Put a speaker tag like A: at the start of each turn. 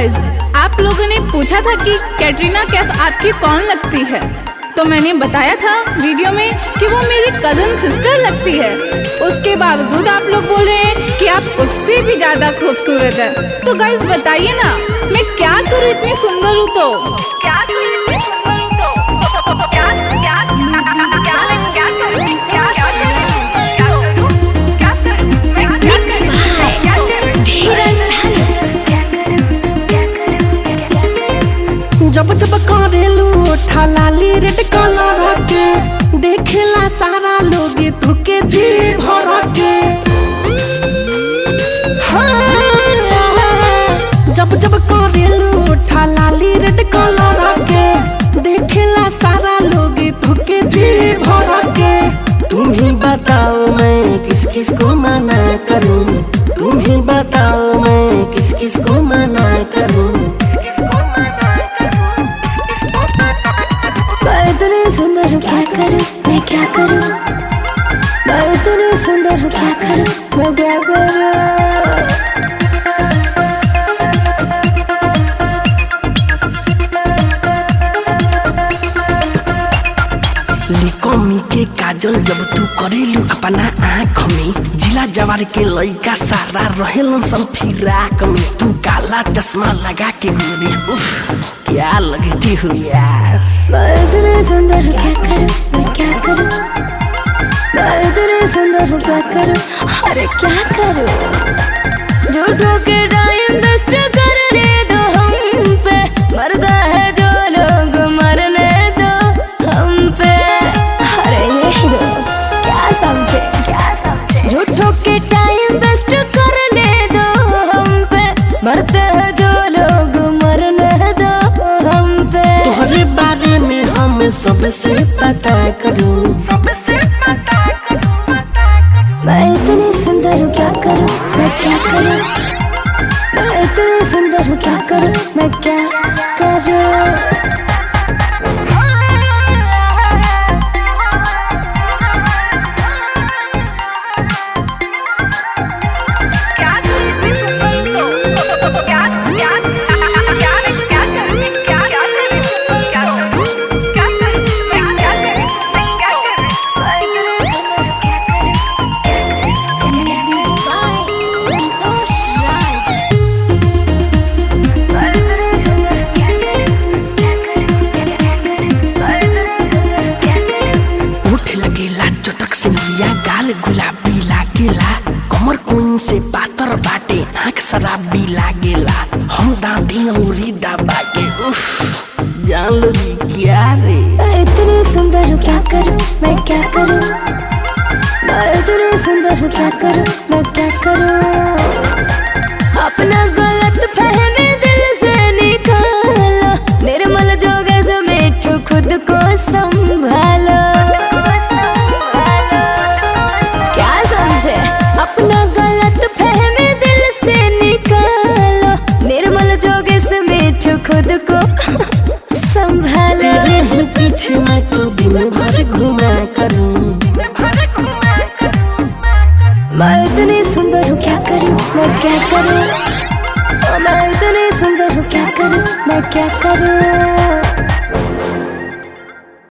A: Guys, आप लोगों ने पूछा था कि कैटरीना कैफ आपकी कौन लगती है, तो मैंने बताया था वीडियो में कि वो मेरी कजन सिस्टर लगती है। उसके बावजूद आप लोग बोल रहे हैं कि आप उससे भी ज्यादा खूबसूरत है। तो गाइज बताइए ना, मैं क्या करूँ इतनी सुंदर हूँ तो?
B: जब जब करेलू ओठा लाली रेड कलर के, देखेला सारा लोग तुके जी भर के। जब जब करेलू ओठा लाली रेड कलर के, देखेला सारा लोग तुके जी भर के। तुम ही बताओ मैं किस किस को मना करूं, तुम ही बताओ मैं किस किस को मना करूं।
C: मैं इतनी सुंदर हूँ क्या करूँ, मैं क्या करूँ। मैं इतनी सुंदर हूँ क्या करूँ, मैं क्या करूँ।
B: कमी के काजल जब तू करेलू अपना आँख में, जिला जवार के लइका सारा रहेलन सब फिराक में। तू काला चश्मा लगा के गोरी, क्या लगती हो यार।
C: मैं इतनी सुंदर हूँ क्या करूँ, मैं क्या करूँ। मैं इतनी सुंदर हूँ क्या करूँ, अरे क्या करूँ। झूठों के टाइम वेस्ट करने दो हम पे, मरदा है जो लोग मरने दो हम पे। अरे ये हीरो क्या समझे, झूठों के टाइम वेस्ट करने दो हम पे, मरते हैं जो लोग मरने दो हम पे।
B: तोहरे बारे में हम सबसे पता करूं,
C: मैं इतनी सुंदर हूँ क्या करूँ, मैं क्या करूँ। मैं इतनी सुंदर हूँ क्या करूँ, मैं क्या करूँ।
B: चटक से मिया गाल गुलाबी लागेला, कमर कुन से पातर बाटे आँख शराबी लागेला। हम दादी अंगूरी दबा के जान लोगी क्या रे।
C: मैं इतनी सुंदर हूँ क्या करूँ, मैं क्या करूँ। मैं इतनी सुंदर हूँ क्या करूँ, मैं क्या करूँ। अपना गलत फहमी दिल से निकालो, निर्मल जोगे समेट खुद को संभालो। अपना गलत फहमी दिल से निकालो, निर्मल जोगे समेट खुद को संभालो।
B: तेरे पीछे मैं तो दिन भर घूमा करूं।
C: मैं इतनी सुंदर हूँ क्या करूँ, मैं क्या करूँ। मैं इतनी सुंदर हूँ क्या करूँ, मैं क्या करूँ।